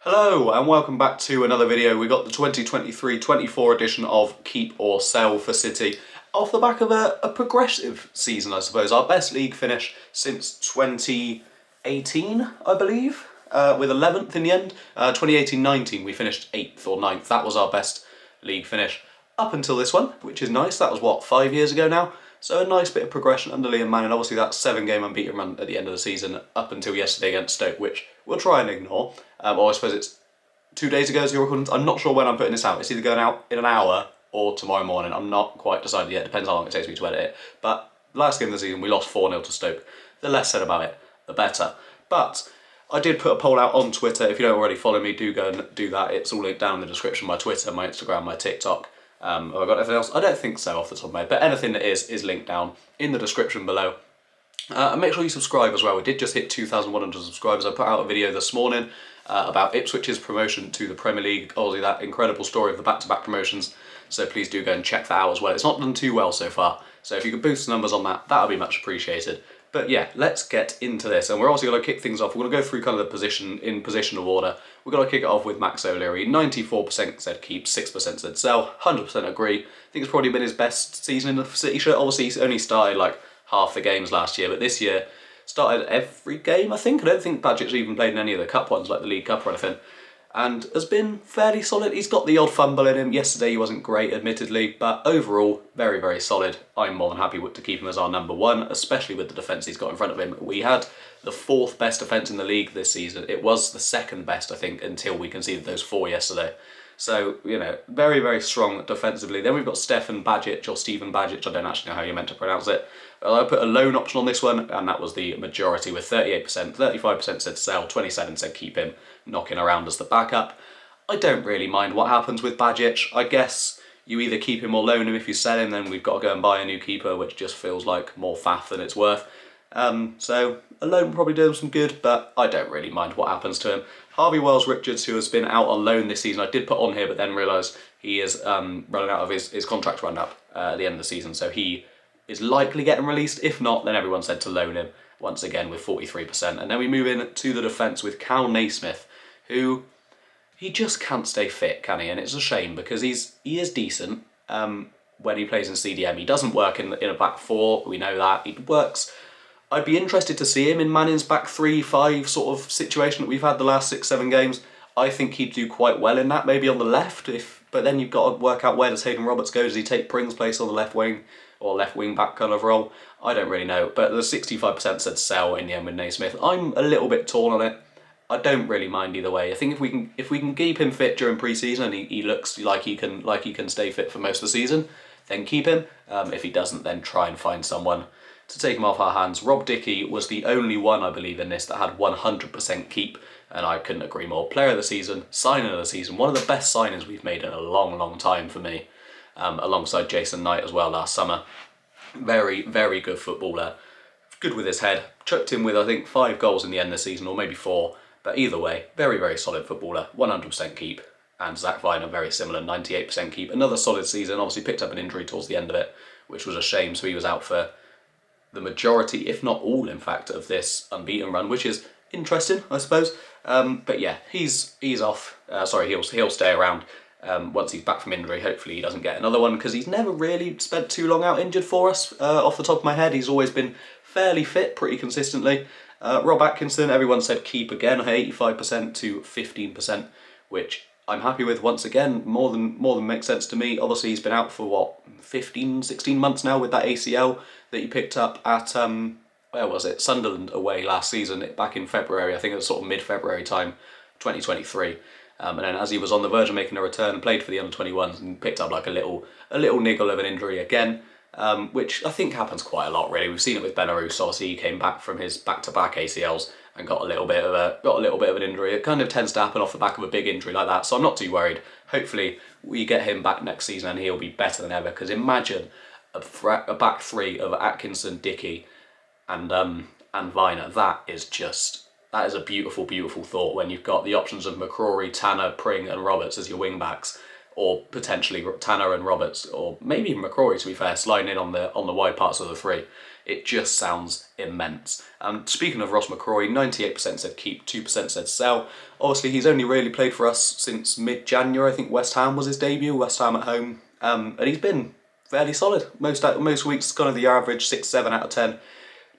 Hello and welcome back to another video. We got the 2023-24 edition of Keep or Sell for City off the back of a progressive season, I suppose. Our best league finish since 2018, I believe, with 11th in the end. 2018-19 we finished 8th or 9th. That was our best league finish up until this one, which is nice. That was what, 5 years ago now? So a nice bit of progression under Liam Manning. Obviously that 7-game unbeaten run at the end of the season up until yesterday against Stoke, which we'll try and ignore. Or I suppose it's 2 days ago as you're recording. I'm not sure when I'm putting this out. It's either going out in an hour or tomorrow morning. I'm not quite decided yet. Depends how long it takes me to edit it. But last game of the season we lost 4-0 to Stoke. The less said about it, the better. But I did put a poll out on Twitter. If you don't already follow me, do go and do that. It's all linked down in the description. My Twitter, my Instagram, my TikTok. Have I got anything else? I don't think so off the top of my head, but anything that is linked down in the description below. And make sure you subscribe as well. We did just hit 2,100 subscribers. I put out a video this morning about Ipswich's promotion to the Premier League. Obviously that incredible story of the back-to-back promotions. So please do go and check that out as well. It's not done too well so far. So if you could boost the numbers on that, that would be much appreciated. But yeah, let's get into this. And we're also going to kick things off. We're going to go through kind of the positional order. We're going to kick it off with Max O'Leary. 94% said keep, 6% said sell, 100% agree. I think it's probably been his best season in the City shirt. Obviously he's only started like half the games last year, but this year started every game, I think. I don't think Badgett's even played in any of the cup ones, like the League Cup or anything, and has been fairly solid. He's got the odd fumble in him. Yesterday he wasn't great, admittedly, but overall, very, very solid. I'm more than happy to keep him as our number one, especially with the defence he's got in front of him. We had the 4th best defence in the league this season. It was the 2nd best, I think, until we conceded those 4 yesterday. So, you know, very, very strong defensively. Then we've got Stefan Badgett, or Stephen Badgett, I don't actually know how you're meant to pronounce it. I put a loan option on this one, and that was the majority with 38%. 35% said sell, 27% said keep him, knocking around as the backup. I don't really mind what happens with Badgett. I guess you either keep him or loan him. If you sell him, then we've got to go and buy a new keeper, which just feels like more faff than it's worth. So a loan probably does him some good, but I don't really mind what happens to him. Harvey Wells-Richards, who has been out on loan this season, I did put on here, but then realised he is running out of his contract run up at the end of the season, so he is likely getting released. If not, then everyone said to loan him, once again with 43%. And then we move in to the defence with Cal Naismith, who he just can't stay fit, can he? And it's a shame because he is decent when he plays in CDM. He doesn't work in a back four, we know that. He works. I'd be interested to see him in Manning's back 3-5 sort of situation that we've had the last 6-7 games. I think he'd do quite well in that, maybe on the left, but then you've got to work out where does Hayden Roberts go. Does he take Pring's place on the left wing or left wing back kind of role? I don't really know, but the 65% said sell in the end with Naismith. I'm a little bit torn on it. I don't really mind either way. I think if we can keep him fit during pre-season and he looks like he can stay fit for most of the season, then keep him. If he doesn't, then try and find someone to take him off our hands. Rob Dickey was the only one, I believe, in this that had 100% keep, and I couldn't agree more. Player of the season, signing of the season, one of the best signings we've made in a long, long time for me, alongside Jason Knight as well last summer. Very, very good footballer. Good with his head. Chucked him with, I think, 5 goals in the end of the season, or maybe 4. But either way, very, very solid footballer. 100% keep. And Zach Viner, very similar, 98% keep. Another solid season. Obviously picked up an injury towards the end of it, which was a shame. So he was out for the majority, if not all, in fact, of this unbeaten run, which is interesting, I suppose. But yeah, he's off. He'll stay around once he's back from injury. Hopefully he doesn't get another one, because he's never really spent too long out injured for us. Off the top of my head, he's always been fairly fit pretty consistently. Rob Atkinson, everyone said keep again, 85% to 15%, which I'm happy with. Once again, more than makes sense to me. Obviously he's been out for what, 15, 16 months now with that ACL that he picked up at where was it, Sunderland away last season, back in February. I think it was sort of mid-February time, 2023. And then as he was on the verge of making a return and played for the under-21s and picked up like a little niggle of an injury again, which I think happens quite a lot really. We've seen it with Belarus. Obviously he came back from his back-to-back ACLs and got a little bit of an injury. It kind of tends to happen off the back of a big injury like that, so I'm not too worried. Hopefully we get him back next season and he'll be better than ever, because imagine a back 3 of Atkinson, Dickey and Viner. That is a beautiful, beautiful thought when you've got the options of McCrory, Tanner, Pring and Roberts as your wing backs, or potentially Tanner and Roberts, or maybe even McCrory, to be fair, sliding in on the wide parts of the 3. It just sounds immense. And speaking of Ross McCrory, 98% said keep, 2% said sell. Obviously, he's only really played for us since mid-January. I think West Ham was his debut, West Ham at home. And he's been fairly solid. Most weeks, kind of the average 6, 7 out of 10.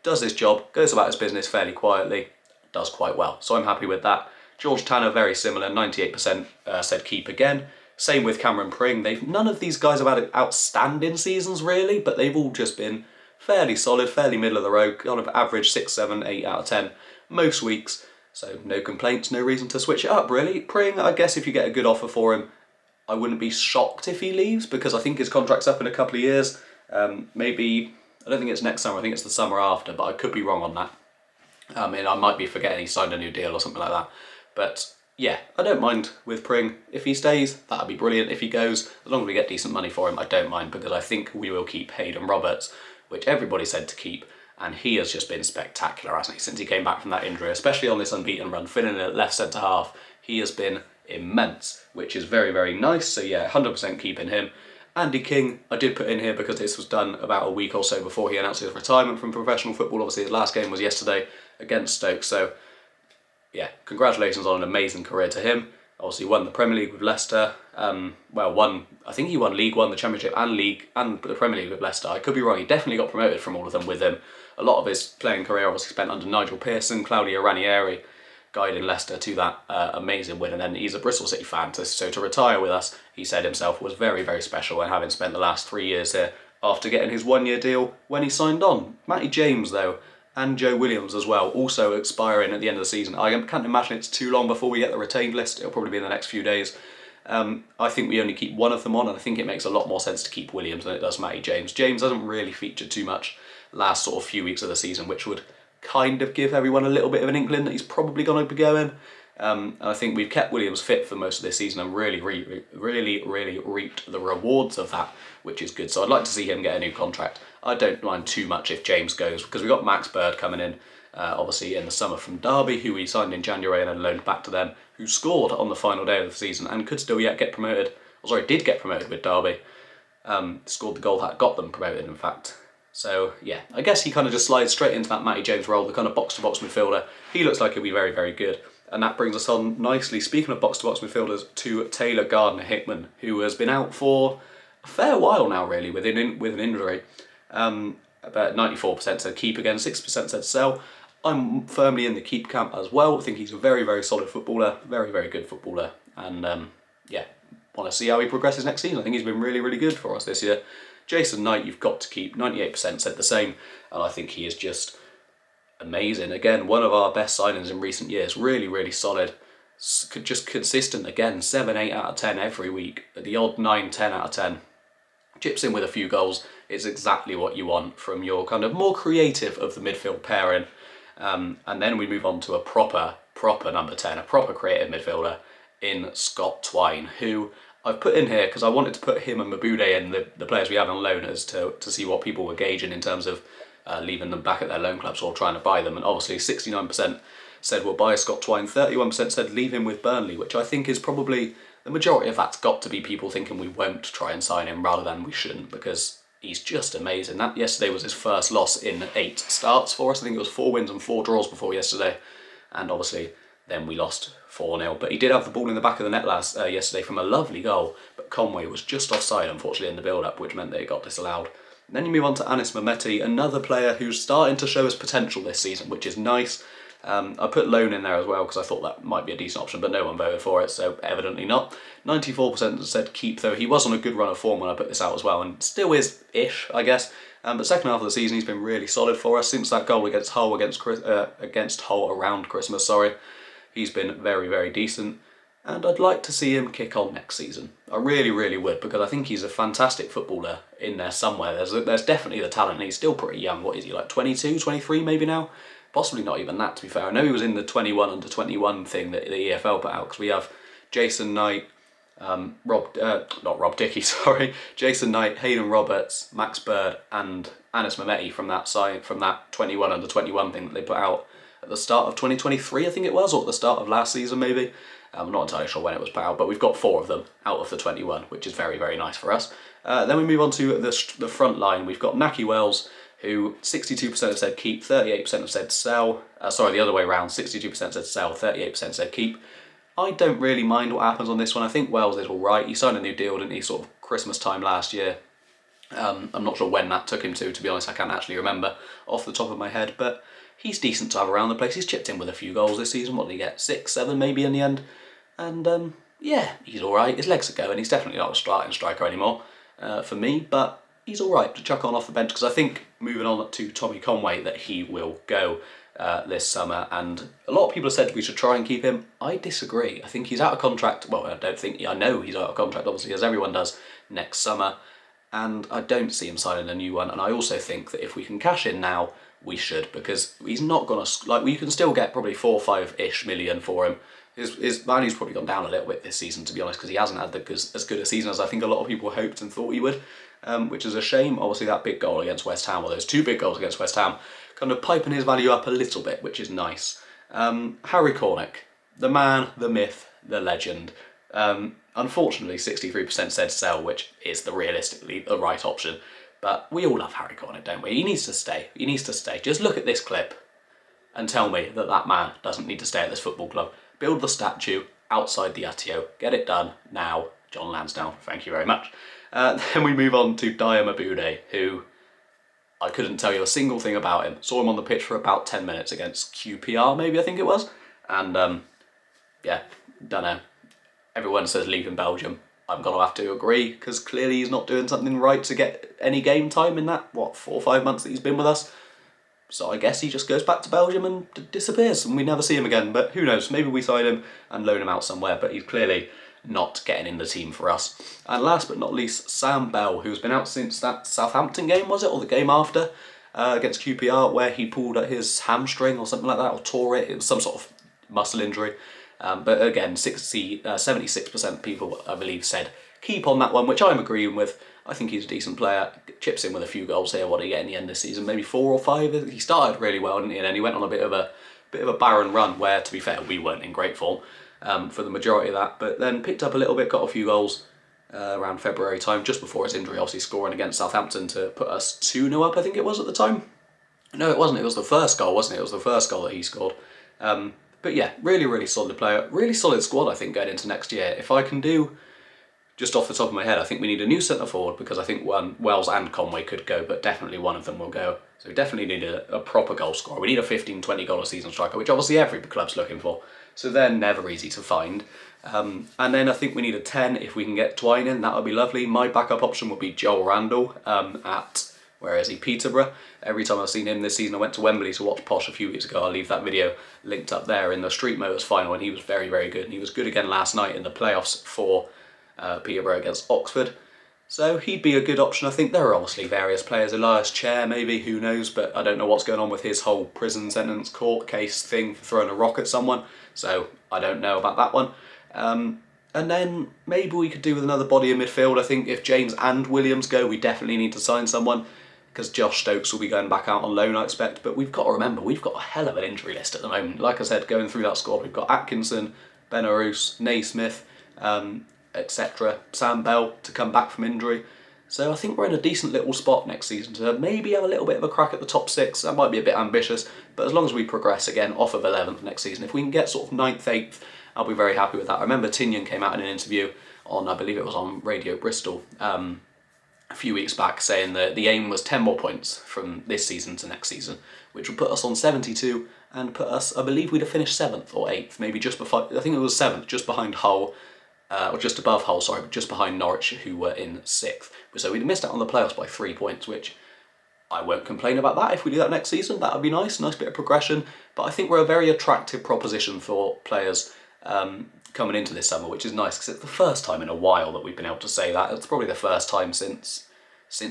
Does his job, goes about his business fairly quietly, does quite well. So I'm happy with that. George Tanner, very similar, 98% said keep again. Same with Cameron Pring. None of these guys have had outstanding seasons really, but they've all just been fairly solid, fairly middle of the road, kind of average 6, 7, 8 out of 10 most weeks. So no complaints, no reason to switch it up really. Pring, I guess if you get a good offer for him, I wouldn't be shocked if he leaves because I think his contract's up in a couple of years. Maybe, I don't think it's next summer, I think it's the summer after, but I could be wrong on that. I mean, I might be forgetting he signed a new deal or something like that. But yeah, I don't mind with Pring. If he stays, that'd be brilliant. If he goes, as long as we get decent money for him, I don't mind because I think we will keep Hayden Roberts, which everybody said to keep, and he has just been spectacular, hasn't he, since he came back from that injury, especially on this unbeaten run, filling in at left centre half. He has been immense, which is very, very nice. So yeah, 100% keeping him. Andy King, I did put in here because this was done about a week or so before he announced his retirement from professional football. Obviously, his last game was yesterday against Stoke, so yeah, congratulations on an amazing career to him. Obviously won the Premier League with Leicester. I think he won League One, the Championship and League and the Premier League with Leicester. I could be wrong, he definitely got promoted from all of them with him. A lot of his playing career obviously spent under Nigel Pearson, Claudio Ranieri, guiding Leicester to that amazing win, and then he's a Bristol City fan, so to retire with us, he said himself, was very, very special, and having spent the last 3 years here after getting his 1-year deal when he signed on. Matty James, though, and Joe Williams as well, also expiring at the end of the season. I can't imagine it's too long before we get the retained list. It'll probably be in the next few days. I think we only keep one of them on, and I think it makes a lot more sense to keep Williams than it does Matty James. James hasn't really featured too much last sort of few weeks of the season, which would kind of give everyone a little bit of an inkling that he's probably going to be going. And I think we've kept Williams fit for most of this season and really reaped the rewards of that, which is good. So I'd like to see him get a new contract. I don't mind too much if James goes, because we've got Max Bird coming in, obviously in the summer from Derby, who we signed in January and then loaned back to them, who scored on the final day of the season and could still yet get promoted. Did get promoted with Derby. Scored the goal that got them promoted, in fact. So yeah, I guess he kind of just slides straight into that Matty James role, the kind of box-to-box midfielder. He looks like he'll be very, very good. And that brings us on nicely, speaking of box-to-box midfielders, to Taylor Gardner-Hickman, who has been out for a fair while now, really, with an injury. About 94% said keep again, 6% said sell. I'm firmly in the keep camp as well. I think he's a very, very solid footballer, very, very good footballer. And yeah, want to see how he progresses next season. I think he's been really, really good for us this year. Jason Knight, you've got to keep. 98% said the same. And I think he is just amazing. Again, one of our best signings in recent years. Really, really solid. Just consistent again. 7, 8 out of 10 every week. The odd 9, 10 out of 10. Chips in with a few goals. It's exactly what you want from your kind of more creative of the midfield pairing. And then we move on to a proper number 10, a proper creative midfielder in Scott Twine, who I've put in here because I wanted to put him and Mabude in the players we have on loan as to see what people were gauging in terms of leaving them back at their loan clubs or trying to buy them. And obviously 69% said we'll buy Scott Twine, 31% said leave him with Burnley, which I think is probably, the majority of that's got to be people thinking we won't try and sign him rather than we shouldn't, because he's just amazing. That yesterday was his first loss in 8 starts for us. I think it was 4 wins and 4 draws before yesterday. And obviously then we lost 4-0. But he did have the ball in the back of the net yesterday from a lovely goal. But Conway was just offside, unfortunately, in the build-up, which meant that it got disallowed. And then you move on to Anis Mehmeti, another player who's starting to show us potential this season, which is nice. I put loan in there as well because I thought that might be a decent option, but no one voted for it, so evidently not. 94% said keep, though he was on a good run of form when I put this out as well, and still is-ish, I guess. But second half of the season, he's been really solid for us since that goal against Hull against Hull around Christmas. Sorry, he's been very, very decent, and I'd like to see him kick on next season. I really, really would, because I think he's a fantastic footballer in there somewhere. There's definitely the talent. And he's still pretty young. What is he, like 22, 23 maybe now? Possibly not even that, to be fair. I know he was in the 21 under 21 thing that the EFL put out, because we have Jason Knight, Jason Knight, Hayden Roberts, Max Bird, and Anis Mehmeti from that 21 under 21 thing that they put out at the start of 2023, I think it was, or at the start of last season maybe. I'm not entirely sure when it was put out, but we've got 4 of them out of the 21, which is very, very nice for us. Then we move on to the front line. We've got Naki Wells, who 62% have said keep, 38% have said sell. Sorry, the other way around, 62% said sell, 38% said keep. I don't really mind what happens on this one. I think Wells is all right. He signed a new deal, didn't he, sort of Christmas time last year. I'm not sure when that took him to be honest. I can't actually remember off the top of my head, but he's decent to have around the place. He's chipped in with a few goals this season. What did he get? 6, 7 maybe in the end. And yeah, he's all right. His legs are going. He's definitely not a starting striker anymore for me, but he's all right to chuck on off the bench because I think moving on to Tommy Conway that he will go this summer, and a lot of people have said we should try and keep him. I disagree. I think he's out of contract. Well, I know he's out of contract, obviously, as everyone does, next summer, and I don't see him signing a new one. And I also think that if we can cash in now, we should, because he's not going to, like, we can still get probably 4 or 5-ish million for him. His value's probably gone down a little bit this season, to be honest, because he hasn't had as good a season as I think a lot of people hoped and thought he would, which is a shame. Obviously, that big goal against West Ham, or those 2 big goals against West Ham, kind of piping his value up a little bit, which is nice. Harry Cornick, the man, the myth, the legend. Unfortunately, 63% said sell, which is realistically the right option. But we all love Harry Cornick, don't we? He needs to stay. He needs to stay. Just look at this clip and tell me that that man doesn't need to stay at this football club. Build the statue outside the Atio. Get it done now. John Lansdowne, thank you very much. Then we move on to Daya Mabude, who I couldn't tell you a single thing about him. Saw him on the pitch for about 10 minutes against QPR, maybe I think it was. And yeah, don't know. Everyone says leave in Belgium. I'm going to have to agree, because clearly he's not doing something right to get any game time in that, 4 or 5 months that he's been with us. So I guess he just goes back to Belgium and disappears, and we never see him again. But who knows, maybe we sign him and loan him out somewhere, but he's clearly not getting in the team for us. And last but not least, Sam Bell, who's been out since that Southampton game, was it? Or the game after, against QPR, where he pulled at his hamstring or something like that, or tore it. It was some sort of muscle injury. But again, 76% of people, I believe, said keep on that one, which I'm agreeing with. I think he's a decent player. Chips in with a few goals here. What did he get in the end this season? Maybe 4 or 5. He started really well, didn't he? And then he went on a bit of a barren run where, to be fair, we weren't in great form for the majority of that. But then picked up a little bit, got a few goals around February time, just before his injury, obviously scoring against Southampton to put us 2-0 up, I think it was at the time. No, it wasn't. It was the first goal, wasn't it? It was the first goal that he scored. But yeah, really, really solid player. Really solid squad, I think, going into next year. If I can do, just off the top of my head, I think we need a new centre forward, because I think Wells and Conway could go, but definitely one of them will go. So we definitely need a proper goal scorer. We need a 15, 20 goal a season striker, which obviously every club's looking for. So they're never easy to find. And then I think we need a 10 if we can get Twine in. That would be lovely. My backup option would be Joel Randall at, where is he, Peterborough. Every time I've seen him this season, I went to Wembley to watch Posh a few weeks ago. I'll leave that video linked up there in the Street Motors final, and he was very, very good. And he was good again last night in the playoffs for Peterborough against Oxford. So he'd be a good option. I think there are obviously various players. Elias Chair, maybe, who knows, but I don't know what's going on with his whole prison sentence court case thing for throwing a rock at someone. So I don't know about that one. And then maybe we could do with another body in midfield. I think if James and Williams go, we definitely need to sign someone, because Josh Stokes will be going back out on loan, I expect. But we've got to remember, we've got a hell of an injury list at the moment. Like I said, going through that squad, we've got Atkinson, Benarous, Naismith, etc. Sam Bell to come back from injury. So I think we're in a decent little spot next season to maybe have a little bit of a crack at the top 6. That might be a bit ambitious, but as long as we progress again off of 11th next season, if we can get sort of 9th, 8th, I'll be very happy with that. I remember Tinian came out in an interview on, I believe it was on Radio Bristol, a few weeks back, saying that the aim was 10 more points from this season to next season, which would put us on 72 and put us, I believe we'd have finished 7th or 8th, maybe just before, I think it was 7th, just behind Hull, or just above Hull, sorry, but just behind Norwich, who were in 6th. So we'd missed out on the playoffs by 3 points, which I won't complain about that. If we do that next season, that would be nice bit of progression. But I think we're a very attractive proposition for players coming into this summer, which is nice, because it's the first time in a while that we've been able to say that. It's probably the first time since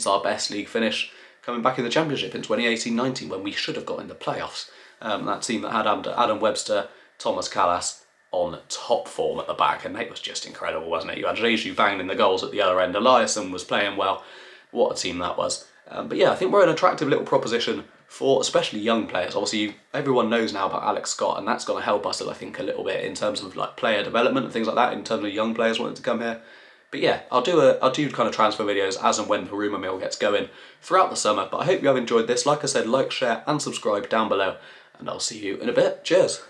our best league finish, coming back in the Championship in 2018-19, when we should have got in the playoffs. That team that had Adam Webster, Thomas Callas on top form at the back, and it was just incredible, wasn't it? You had Jeju banging the goals at the other end, Eliasson was playing well. What a team that was. But yeah, I think we're an attractive little proposition for especially young players. Obviously, everyone knows now about Alex Scott, and that's going to help us, I think, a little bit in terms of like player development and things like that, in terms of young players wanting to come here. But yeah, I'll do kind of transfer videos as and when the rumour mill gets going throughout the summer. But I hope you have enjoyed this. Like I said, like, share and subscribe down below, and I'll see you in a bit. Cheers.